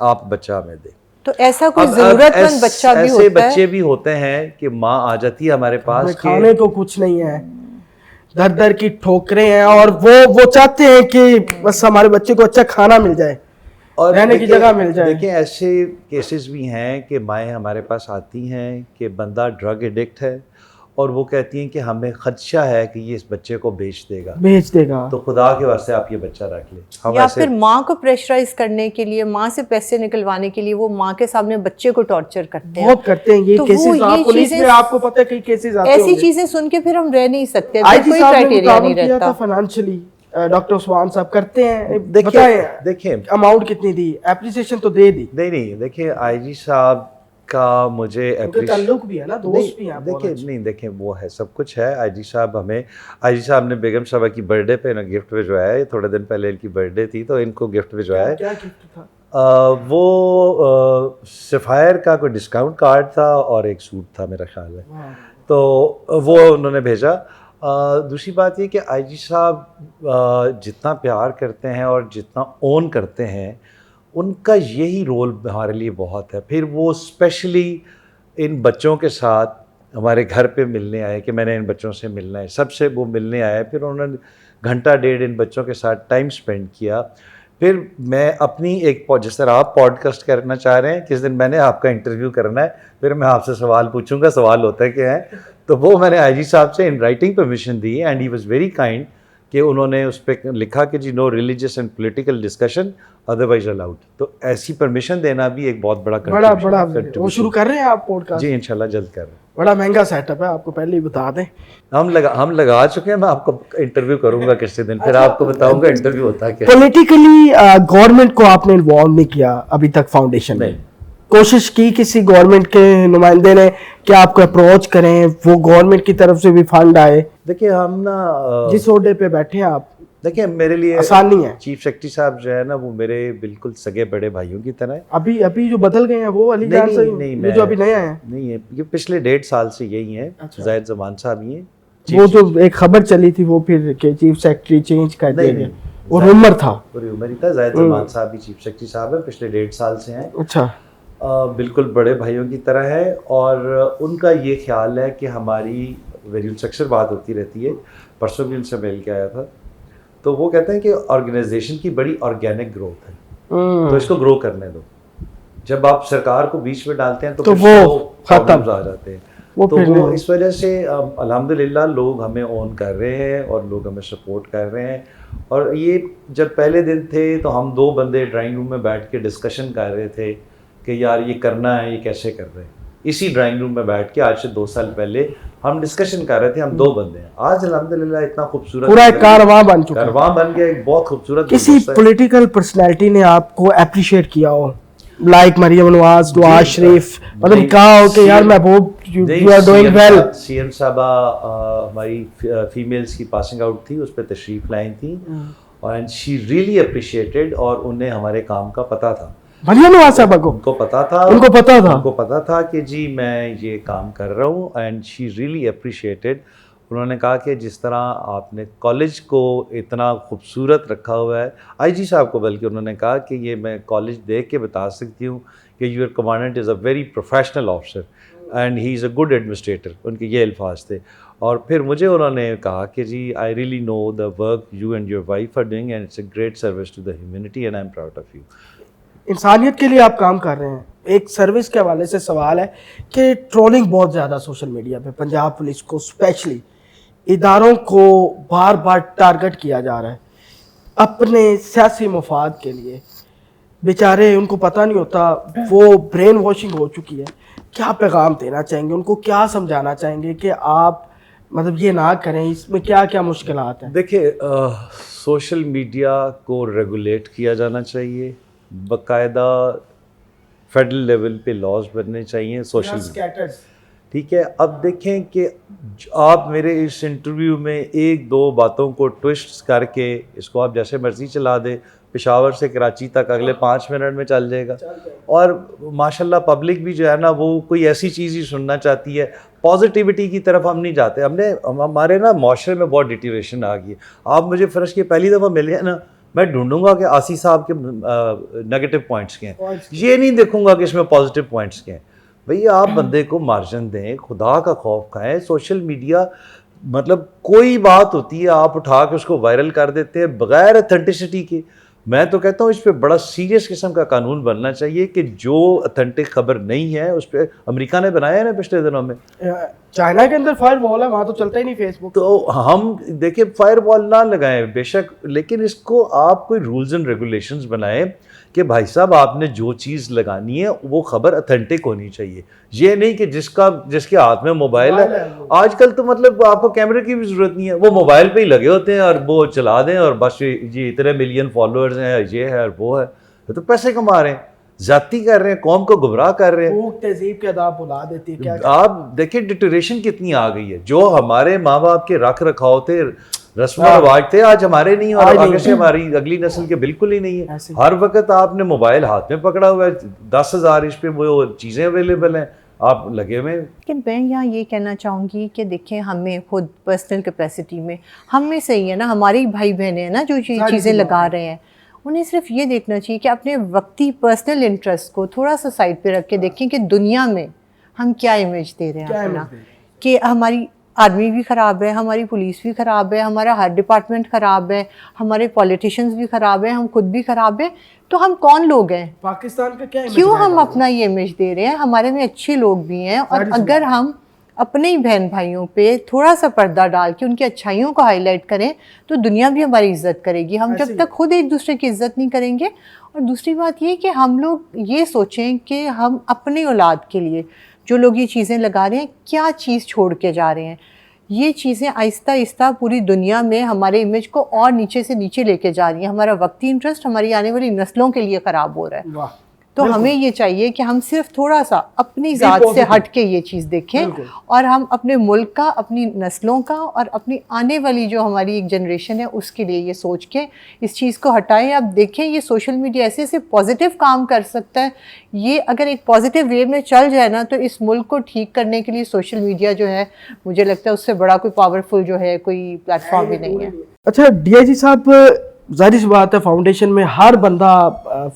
آپ بچہ ہمیں دیں. تو ایسا کوئی اب ضرورت مند بچہ بھی ایسے ہوتا ہے. بچے بھی ہوتے ہیں کہ ماں آ جاتی ہے ہمارے پاس کہ کھانے کو کچھ نہیں ہے, در در کی ٹھوکریں ہیں, اور وہ چاہتے ہیں کہ بس ہمارے بچے کو اچھا کھانا مل جائے اور رہنے کی جگہ مل جائے. دیکھیں ایسے کیسز بھی ہیں کہ مائیں ہمارے پاس آتی ہیں کہ بندہ ڈرگ ایڈکٹ ہے اور وہ کہتی ہیں کہ ہمیں خدشہ ہے کہ یہ اس بچے کو بیچ دے گا, تو خدا کے واسطے آپ یہ بچہ رکھ لیں. یا پھر ماں کو پریشرائز کرنے کے لیے, ماں سے پیسے نکلوانے کے لیے وہ ماں کے سامنے بچے کو ٹارچر کرتے ہیں. بہت کرتے ہیں یہ کیسز, پولیس میں آپ کو پتہ ہے کئی کیسز آتے ہیں. ایسی چیزیں سن کے پھر ہم رہ نہیں سکتے, آئی جی کوئی صاحب نے کرائٹیریا مطالبہ نہیں کیا تھا رہتا. فائنینشلی, ڈاکٹر عثمان صاحب کرتے ہیں, دیکھیں اماؤنٹ کتنی دی, اپریسیشن تو دے دی. نہیں دیکھیں آئی جی صاحب کا مجھے تعلق بھی ہے نا, دوست بھی ہیں. دیکھیں وہ ہے, سب کچھ ہے. آئی جی صاحب نے بیگم صاحبہ کی برتھ ڈے پہ نا گفٹ بھجوایا ہے, تھوڑے دن پہلے ان کی برتھ ڈے تھی تو ان کو گفٹ بھجوایا ہے. کیا گفٹ تھا؟ وہ سفائر کا کوئی ڈسکاؤنٹ کارڈ تھا اور ایک سوٹ تھا میرا خیال ہے, تو وہ انہوں نے بھیجا. دوسری بات یہ کہ آئی جی صاحب جتنا پیار کرتے ہیں اور جتنا اون کرتے ہیں, ان کا یہی رول ہمارے لیے بہت ہے. پھر وہ اسپیشلی ان بچوں کے ساتھ ہمارے گھر پہ ملنے آئے کہ میں نے ان بچوں سے ملنا ہے, سب سے وہ ملنے آئے. پھر انہوں نے گھنٹہ ڈیڑھ ان بچوں کے ساتھ ٹائم اسپینڈ کیا. پھر میں اپنی ایک جس طرح آپ پوڈ کاسٹ کرنا چاہ رہے ہیں, کس دن میں نے آپ کا انٹرویو کرنا ہے, پھر میں آپ سے سوال پوچھوں گا, سوال ہوتا ہے کہ ہیں, تو وہ میں نے آئی جی صاحب سے ان رائٹنگ پرمیشن دی and he was very kind کہ انہوں نے اس پہ لکھا کہ جی no religious and political discussion otherwise allowed. تو ایسی پرمیشن دینا بھی ایک بہت بڑا وہ شروع کر رہے ہیں آپ پوڈ کاسٹ؟ جی انشاءاللہ جلد کر رہے ہیں. بڑا مہنگا سیٹ اپ ہے, آپ کو پہلے ہی بتا دیں. ہم لگا چکے ہیں, میں آپ کو انٹرویو کروں گا کسی دن, پھر آپ کو بتاؤں گا انٹرویو ہوتا کیا. پولیٹیکلی گورنمنٹ کو آپ نے انوالو نہیں کیا ابھی تک فاؤنڈیشن میں؟ کوشش کی کسی گورنمنٹ کے نمائندے نے کہ آپ کو اپروچ کریں, وہ گورنمنٹ کی طرف سے بھی فنڈ آئے؟ دیکھیں ہم نا جس عہدے پہ بیٹھے ہیں آپ, دیکھیں میرے لیے آسان نہیں ہے. چیف سیکرٹری صاحب جو ہے نا وہ میرے بالکل سگے بڑے بھائیوں کی طرح ہے. ابھی جو بدل گئے ہیں وہ علی جان سے نہیں, جو ابھی نئے ہیں نہیں ہے, یہ پچھلے 1.5 سال سے یہی ہیں. زاہد زمان صاحب ہی ہیں. وہ جو ایک خبر چلی تھی وہ پھر کہ چیف سیکرٹری چینج کر دیا گیا, وہ رومر تھا. پوری عمر ہی تھا. زاہد زمان صاحب بھی چیف سیکرٹری صاحب ہیں, پچھلے 1.5 سال سے ہیں. اچھا. بالکل بڑے بھائیوں کی طرح ہے, اور ان کا یہ خیال ہے کہ ہماری ویری سکسر بات ہوتی رہتی ہے, پرسوں بھی ان سے مل کے آیا تھا, تو وہ کہتے ہیں کہ آرگنائزیشن کی بڑی آرگینک گروتھ ہے, تو اس کو گرو کرنے دو. جب آپ سرکار کو بیچ میں ڈالتے ہیں تو وہ پرابلمز آ جاتے ہیں. تو وہ اس وجہ سے الحمدللہ لوگ ہمیں اون کر رہے ہیں اور لوگ ہمیں سپورٹ کر رہے ہیں. اور یہ جب پہلے دن تھے تو ہم 2 بندے ڈرائنگ روم میں بیٹھ کے ڈسکشن کر رہے تھے کہ یار یہ کرنا ہے, یہ کیسے کر رہے ہیں. اسی ڈرائنگ روم میں بیٹھ کے آج سے 2 سال پہلے ہم ڈسکشن کر رہے تھے, ہم 2 بندے ہیں. آج الحمدللہ اتنا خوبصورت پورا ایک کارواں بن چکا, کارواں بن گیا, ایک بہت خوبصورت. کسی پولیٹیکل پرسنالٹی نے آپ کو اپریشیٹ کیا ہو, لائک مریم نواز, دعا شریف, مطلب کہا ہو کہ یار Mehboob you are doing well? C M صاحبہ ہماری فیمیلز کی پاسنگ آؤٹ تھی, اس پہ تشریف لائی تھیں, اینڈ شی ریئلی اپریشیٹڈ, اور انہیں ہمارے کام کا پتہ تھا. مریم نواز صاحبہ کو ان کو پتا تھا کہ جی میں یہ کام کر رہا ہوں, اینڈ شی ریئلی اپریشیٹڈ. انہوں نے کہا کہ جس طرح آپ نے کالج کو اتنا خوبصورت رکھا ہوا ہے, آئی جی صاحب کو بلکہ انہوں نے کہا کہ یہ میں کالج دیکھ کے بتا سکتی ہوں کہ your commandant is a very professional officer and he is a good administrator. ان کے یہ الفاظ تھے. اور پھر مجھے انہوں نے کہا کہ جی I really know the work you and your wife are doing and it's a great service to the humanity and I am proud of you. انسانیت کے لیے آپ کام کر رہے ہیں. ایک سروس کے حوالے سے سوال ہے کہ ٹرولنگ بہت زیادہ سوشل میڈیا پہ, پنجاب پولیس کو اسپیشلی اداروں کو بار بار ٹارگٹ کیا جا رہا ہے اپنے سیاسی مفاد کے لیے. بیچارے ان کو پتہ نہیں ہوتا, وہ برین واشنگ ہو چکی ہے. کیا پیغام دینا چاہیں گے ان کو, کیا سمجھانا چاہیں گے کہ آپ مطلب یہ نہ کریں, اس میں کیا کیا مشکلات ہیں؟ دیکھیں سوشل میڈیا کو ریگولیٹ کیا جانا چاہیے, باقاعدہ فیڈرل لیول پہ لاز بننے چاہیے سوشل میڈیا, ٹھیک ہے. اب دیکھیں کہ آپ میرے اس انٹرویو میں 1-2 باتوں کو ٹوسٹ کر کے اس کو آپ جیسے مرضی چلا دیں, پشاور سے کراچی تک اگلے 5 منٹ میں چل جائے گا. اور ماشاءاللہ پبلک بھی جو ہے نا وہ کوئی ایسی چیز ہی سننا چاہتی ہے, پازیٹیوٹی کی طرف ہم نہیں جاتے. ہمارے نا معاشرے میں بہت ڈیٹیریشن آ گئی ہے. آپ مجھے فرض کے پہلی دفعہ ملے ہیں نا میں ڈھونڈوں گا کہ آسی صاحب کے نگیٹو پوائنٹس کیا ہیں, یہ نہیں دیکھوں گا کہ اس میں پازیٹیو پوائنٹس کیا ہیں. بھئی آپ بندے کو مارجن دیں, خدا کا خوف کھائیں. سوشل میڈیا مطلب کوئی بات ہوتی ہے آپ اٹھا کے اس کو وائرل کر دیتے ہیں بغیر اتھینٹسٹی کے. میں تو کہتا ہوں اس پہ بڑا سیریس قسم کا قانون بننا چاہیے کہ جو اتھینٹک خبر نہیں ہے اس پہ, امریکہ نے بنایا ہے نا پچھلے دنوں میں, چائنا کے اندر فائر وال ہے, وہاں تو چلتا ہی نہیں فیس بک. تو ہم دیکھیں فائر وال نہ لگائیں بے شک, لیکن اس کو آپ کوئی رولز اینڈ ریگولیشنز بنائیں کہ بھائی صاحب آپ نے جو چیز لگانی ہے وہ خبر اتھینٹک ہونی چاہیے. یہ نہیں کہ جس کے ہاتھ میں موبائل ہے, آج کل تو مطلب آپ کو کیمرے کی بھی ضرورت نہیں ہے, وہ موبائل پہ ہی لگے ہوتے ہیں اور وہ چلا دیں اور بس یہ اتنے ملین فالوورز ہیں, یہ ہے اور وہ ہے, تو پیسے کما رہے ہیں, زیادتی کر رہے ہیں, قوم کو گمراہ کر رہے ہیں. تہذیب کے آداب بلا دیتی ہے. آپ دیکھیں ڈیٹریشن کتنی آ گئی ہے. جو ہمارے ماں باپ کے رکھ رکھاؤ تھے, رسم و رواج تھے, آج ہمارے نہیں, اور آگے سے ہماری اگلی نسل کے بالکل ہی نہیں ہے. ہر وقت آپ نے موبائل ہاتھ میں پکڑا ہوا ہے, 10,000 اس پہ وہ چیزیں اویلیبل ہیں, آپ لگے ہوئے. لیکن میں یہاں یہ کہنا چاہوں گی کہ دیکھیں ہمیں خود پرسنل کیپیسٹی میں ہم میں صحیح ہے نا, ہماری بھائی بہنیں ہیں نا جو چیزیں لگا رہے ہیں, انہیں صرف یہ دیکھنا چاہیے کہ اپنے وقتی پرسنل انٹرسٹ کو تھوڑا سا سائڈ پہ رکھ کے دیکھیں کہ دنیا میں ہم کیا امیج دے رہے ہیں اپنا, کہ ہماری آرمی بھی خراب ہے, ہماری پولیس بھی خراب ہے, ہمارا ہر ڈپارٹمنٹ خراب ہے, ہمارے پولیٹیشینز بھی خراب ہیں, ہم خود بھی خراب ہیں, تو ہم کون لوگ ہیں پاکستان کا کیا کیوں ہم اپنا یہ امیج دے رہے ہیں؟ ہمارے میں اچھے لوگ بھی ہیں, اور اگر ہم اپنے ہی بہن بھائیوں پہ تھوڑا سا پردہ ڈال کے ان کی اچھائیوں کو ہائی لائٹ کریں تو دنیا بھی ہماری عزت کرے گی. ہم جب تک خود ایک دوسرے کی عزت نہیں کریں گے. اور دوسری بات یہ کہ ہم لوگ یہ سوچیں کہ ہم اپنی اولاد کے لیے جو لوگ یہ چیزیں لگا رہے ہیں کیا چیز چھوڑ کے جا رہے ہیں. یہ چیزیں آہستہ آہستہ پوری دنیا میں ہمارے امیج کو اور نیچے سے نیچے لے کے جا رہی ہیں. ہمارا وقتی انٹرسٹ ہماری آنے والی نسلوں کے لیے خراب ہو رہا ہے. تو ہمیں یہ چاہیے کہ ہم صرف تھوڑا سا اپنی ذات سے ہٹ کے یہ چیز دیکھیں, اور ہم اپنے ملک کا, اپنی نسلوں کا, اور اپنی آنے والی جو ہماری ایک جنریشن ہے اس کے لیے یہ سوچ کے اس چیز کو ہٹائیں. اب دیکھیں یہ سوشل میڈیا ایسے ایسے پازیٹیو کام کر سکتا ہے. یہ اگر ایک پازیٹیو وے میں چل جائے نا تو اس ملک کو ٹھیک کرنے کے لیے سوشل میڈیا جو ہے مجھے لگتا ہے اس سے بڑا کوئی پاورفل جو ہے کوئی پلیٹ فارم بھی نہیں ہے. اچھا ڈی آئی جی صاحب, ظاہر سی بات ہے فاؤنڈیشن میں ہر بندہ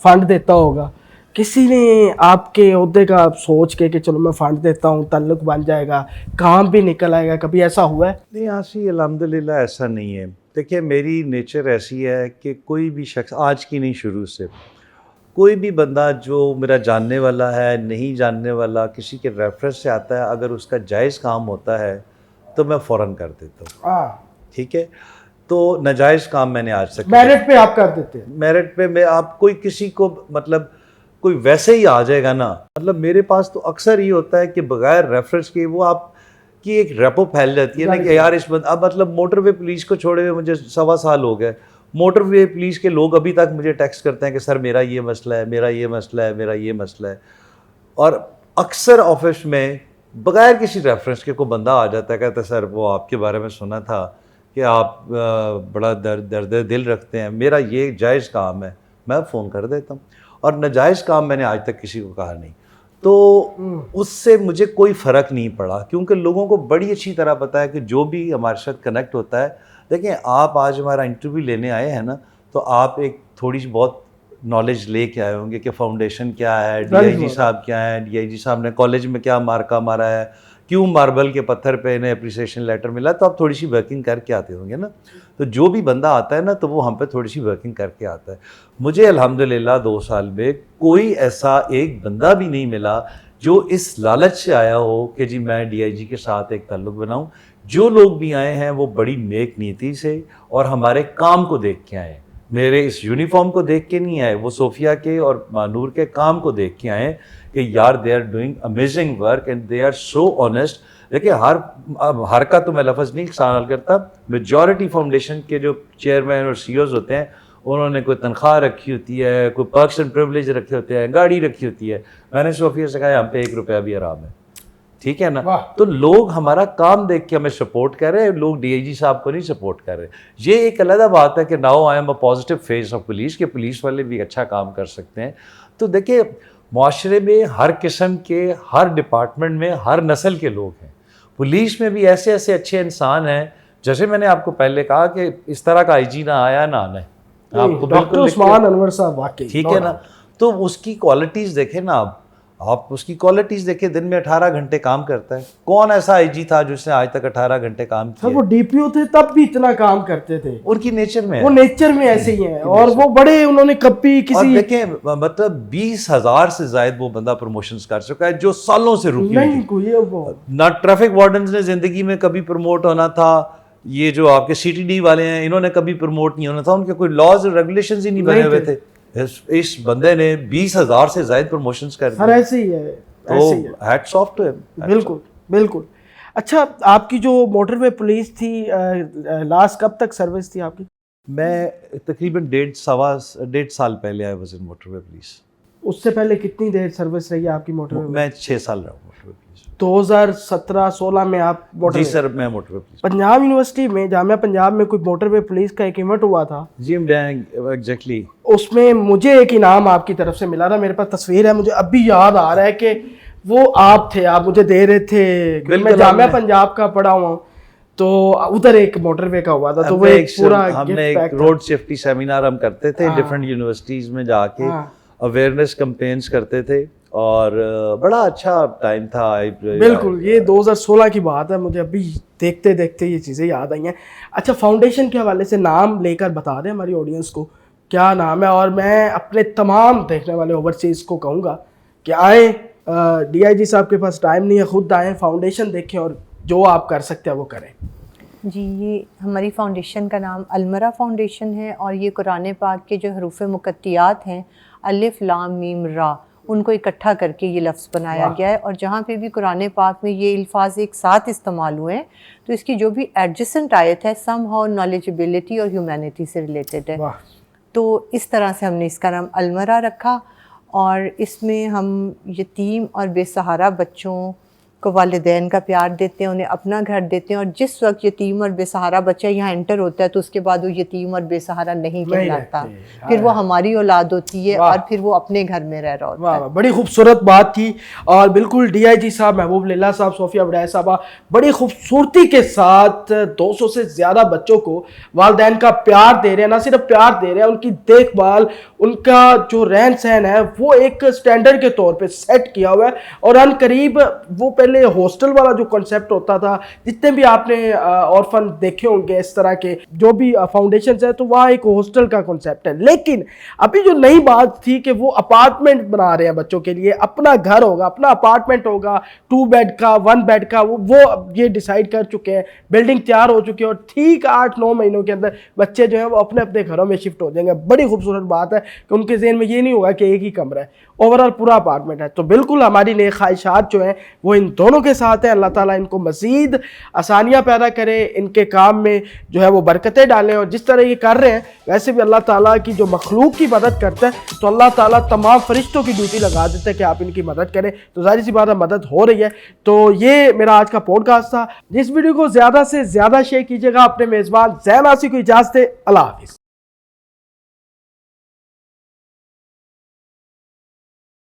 فنڈ دیتا ہوگا, کسی نے آپ کے عہدے کا سوچ کے کہ چلو میں فنڈ دیتا ہوں تعلق بن جائے گا, کام بھی نکل آئے گا, کبھی ایسا ہوا ہے؟ نہیں آسی الحمدللہ ایسا نہیں ہے. دیکھیں میری نیچر ایسی ہے کہ کوئی بھی شخص, آج کی نہیں شروع سے, کوئی بھی بندہ جو میرا جاننے والا ہے, نہیں جاننے والا, کسی کے ریفرنس سے آتا ہے, اگر اس کا جائز کام ہوتا ہے تو میں فوراً کر دیتا ہوں. ٹھیک ہے, تو ناجائز کام میں نے آج تک میرٹ پہ آپ کر دیتے ہیں؟ میرٹ پہ میں, آپ کوئی کسی کو مطلب کوئی ویسے ہی آ جائے گا نا, مطلب میرے پاس تو اکثر یہ ہوتا ہے کہ بغیر ریفرنس کے وہ آپ کی ایک ریپو پھیل جاتی ہے نا کہ یار اس اب مطلب موٹر وے پولیس کو چھوڑے ہوئے مجھے 1.25 سال ہو گئے, موٹر وے پولیس کے لوگ ابھی تک مجھے ٹیکسٹ کرتے ہیں کہ سر میرا یہ مسئلہ ہے, میرا یہ مسئلہ ہے, میرا یہ مسئلہ ہے. اور اکثر آفس میں بغیر کسی ریفرنس کے کوئی بندہ آ جاتا ہے, کہتا ہے سر وہ آپ کے بارے میں سنا تھا کہ آپ بڑا درد دل رکھتے ہیں, میرا یہ جائز کام ہے, میں فون کر دیتا ہوں. اور ناجائز کام میں نے آج تک کسی کو کہا نہیں. تو اس سے مجھے کوئی فرق نہیں پڑا, کیونکہ لوگوں کو بڑی اچھی طرح پتہ ہے کہ جو بھی ہمارے ساتھ کنیکٹ ہوتا ہے. دیکھیں آپ آج ہمارا انٹرویو لینے آئے ہیں نا, تو آپ ایک تھوڑی سی بہت نالج لے کے آئے ہوں گے کہ فاؤنڈیشن کیا ہے, ڈی آئی جی صاحب کیا ہیں, ڈی آئی جی صاحب نے کالج میں کیا مارکا مارا ہے, کیوں ماربل کے پتھر پہ انہیں اپریسیشن لیٹر ملا, تو آپ تھوڑی سی ورکنگ کر کے آتے ہوں گے نا. تو جو بھی بندہ آتا ہے نا تو وہ ہم پہ تھوڑی سی ورکنگ کر کے آتا ہے. مجھے الحمدللہ 2 سال میں کوئی ایسا ایک بندہ بھی نہیں ملا جو اس لالچ سے آیا ہو کہ جی میں ڈی آئی جی کے ساتھ ایک تعلق بناؤں. جو لوگ بھی آئے ہیں وہ بڑی نیک نیتی سے اور ہمارے کام کو دیکھ کے آئے, میرے اس یونیفارم کو دیکھ کے نہیں آئے, وہ صوفیہ کے اور مانور کے کام کو دیکھ کے آئے کہ یار they are doing amazing work and they are so honest. دیکھیں ہر کا تو میں لفظ نہیں استعمال کرتا, میجورٹی فاؤنڈیشن کے جو چیئرمین اور سی اوز ہوتے ہیں انہوں نے کوئی تنخواہ رکھی ہوتی ہے, کوئی پرکس اینڈ پریولیج رکھے ہوتے ہیں, گاڑی رکھی ہوتی ہے. میں نے صوفیہ سے کہا یہاں پہ 1 روپیہ بھی آرام ہے, ٹھیک ہے نا. تو لوگ ہمارا کام دیکھ کے ہمیں سپورٹ کر رہے ہیں, لوگ ڈی آئی جی صاحب کو نہیں سپورٹ کر رہے. یہ ایک علیحدہ بات ہے کہ now I am a positive face of police, کہ پولیس والے بھی اچھا کام کر سکتے ہیں. تو دیکھیں معاشرے میں ہر قسم کے, ہر ڈپارٹمنٹ میں ہر نسل کے لوگ ہیں. پولیس میں بھی ایسے ایسے اچھے انسان ہیں, جیسے میں نے آپ کو پہلے کہا کہ اس طرح کا آئی جی نہ آیا نہ آنا ہے. آپ کو ڈاکٹر بالکل عثمان انور صاحب واقعی ٹھیک ہے نا. تو اس کی کوالٹیز دیکھیں نا, آپ اس کی کوالٹیز دیکھیں, دن میں 18 گھنٹے کام کرتا ہے. کون ایسا آئی جی تھا جس نے آج تک 18 گھنٹے کام کیا؟ وہ ڈی پی او تھے تب بھی اتنا کام کرتے تھے, ان کی نیچر میں وہ نیچر میں ایسے ہی ہیں. اور وہ بڑے انہوں نے کبھی کسی دیکھیں مطلب 20,000 سے زائد وہ بندہ پروموشنز کر چکا ہے جو سالوں سے رکی ہوئی نہیں کوئی وہ نہ ٹریفک وارڈنز نے زندگی میں کبھی پروموٹ ہونا تھا, یہ جو آپ کے سی ٹی ڈی والے ہیں انہوں نے کبھی پروموٹ نہیں ہونا تھا, ان کے کوئی لاز اور ریگولیشنز ہی نہیں بنے ہوئے تھے. اس بندے نے 20,000 سے زائد پروموشنز کر ہر دی. ایسے ہی ہے, تو ہیٹس آف ٹو ہم. بالکل بالکل. اچھا آپ کی جو موٹر وے پولیس تھی لاسٹ کب تک سروس تھی آپ کی؟ میں تقریباً 1.5 سال پہلے آیا was in motorway police. اس سے پہلے کتنی دیر سروس رہی ہے آپ کی موٹر وے؟ میں 6 سال رہا ہوں موٹر وے پولیس. 2017-16 میں آپ موٹر جی سر میں موٹر وے پولیس. پنجاب یونیورسٹی میں جامعہ پنجاب میں کوئی موٹر وے پولیس کا ایک ایونٹ ہوا تھا. جی ایگزیکٹلی. اس میں مجھے ایک انعام آپ کی طرف سے ملا تھا, میرے پاس تصویر ہے, مجھے اب بھی یاد آ رہا ہے کہ وہ آپ تھے, آپ مجھے دے رہے تھے. میں جامعہ پنجاب کا پڑھا ہوا ہوں, تو ادھر ایک موٹر وے کا ہوا تھا, تو وہ ایک پورا ہم نے ایک روڈ سیفٹی سیمینار ہم کرتے تھے ڈفرینٹ یونیورسٹیز میں جا کے, اویئرنیس کمپینس کرتے تھے, اور بڑا اچھا ٹائم تھا. بالکل یہ 2016 کی بات ہے, مجھے ابھی دیکھتے دیکھتے یہ چیزیں یاد آئی ہیں. اچھا فاؤنڈیشن کے حوالے سے نام لے کر بتا دیں ہماری آڈینس کو کیا نام ہے, اور میں اپنے تمام دیکھنے والے اوورسیز کو کہوں گا کہ آئیں, ڈی آئی جی صاحب کے پاس ٹائم نہیں ہے, خود آئیں, فاؤنڈیشن دیکھیں اور جو آپ کر سکتے ہیں وہ کریں. جی یہ ہماری فاؤنڈیشن کا نام المرا فاؤنڈیشن ہے, اور یہ قرآن پاک کے جو حروف مقطعات ہیں الف لام میم را, ان کو اکٹھا کر کے یہ لفظ بنایا گیا ہے. اور جہاں پہ بھی قرآن پاک میں یہ الفاظ ایک ساتھ استعمال ہوئے ہیں تو اس کی جو بھی ایڈجسنٹ آیت ہے سم ہاؤ نالجبلٹی اور ہیومینٹی سے ریلیٹڈ ہے. تو اس طرح سے ہم نے اس کا نام المرا رکھا, اور اس میں ہم یتیم اور بے سہارا بچوں کو والدین کا پیار دیتے ہیں, انہیں اپنا گھر دیتے ہیں, اور جس وقت یتیم اور بے سہارا بچہ یہاں انٹر ہوتا ہے تو اس کے بعد وہ یتیم اور بے سہارا نہیں کہلاتا, پھر وہ ہماری اولاد ہوتی ہے اور پھر وہ اپنے گھر میں رہ رہا ہوتا ہے. بڑی خوبصورت بات تھی, اور بالکل ڈی آئی جی صاحب محبوب لیلہ صاحب, صوفیہ بڑائے صاحبہ بڑی خوبصورتی کے ساتھ 200 سے زیادہ بچوں کو والدین کا پیار دے رہے ہیں. نہ صرف پیار دے رہے ہیں, ان کی دیکھ بھال, ان کا جو رہن سہن ہے وہ ایک سٹینڈرڈ کے طور پہ سیٹ کیا ہوا ہے. اور ان قریب وہ پہلے ہاسٹل والا جو کنسیپٹ ہوتا تھا, جتنے بھی آپ نے آرفن دیکھے ہوں گے اس طرح کے جو بھی فاؤنڈیشنز ہیں, تو وہاں ایک ہاسٹل کا کنسیپٹ ہے. لیکن ابھی جو نئی بات تھی کہ وہ اپارٹمنٹ بنا رہے ہیں بچوں کے لیے, اپنا گھر ہوگا, اپنا اپارٹمنٹ ہوگا, 2 بیڈ کا 1 بیڈ کا, وہ یہ ڈیسائیڈ کر چکے ہیں, بلڈنگ تیار ہو چکی ہے, اور ٹھیک 8-9 مہینوں کے اندر بچے جو ہیں وہ اپنے اپنے گھروں میں شفٹ ہو جائیں گے. بڑی خوبصورت بات ہے کہ ان کے ذہن میں یہ نہیں ہوگا کہ ایک ہی کمرہ ہے, اوورآل پورا اپارٹمنٹ ہے. تو بالکل ہماری نیک خواہشات جو ہیں وہ ان دونوں کے ساتھ ہیں. اللہ تعالیٰ ان کو مزید آسانیاں پیدا کرے, ان کے کام میں جو ہے وہ برکتیں ڈالیں, اور جس طرح یہ کر رہے ہیں ویسے بھی اللہ تعالیٰ کی جو مخلوق کی مدد کرتا ہے تو اللہ تعالیٰ تمام فرشتوں کی ڈیوٹی لگا دیتا ہے کہ آپ ان کی مدد کریں. تو ظاہر سی بات ہے مدد ہو رہی ہے. تو یہ میرا آج کا پوڈ کاسٹ تھا. جس ویڈیو کو زیادہ سے زیادہ شیئر کیجیے گا. اپنے میزبان زین آسی کو اجازت دے. اللہ حافظ.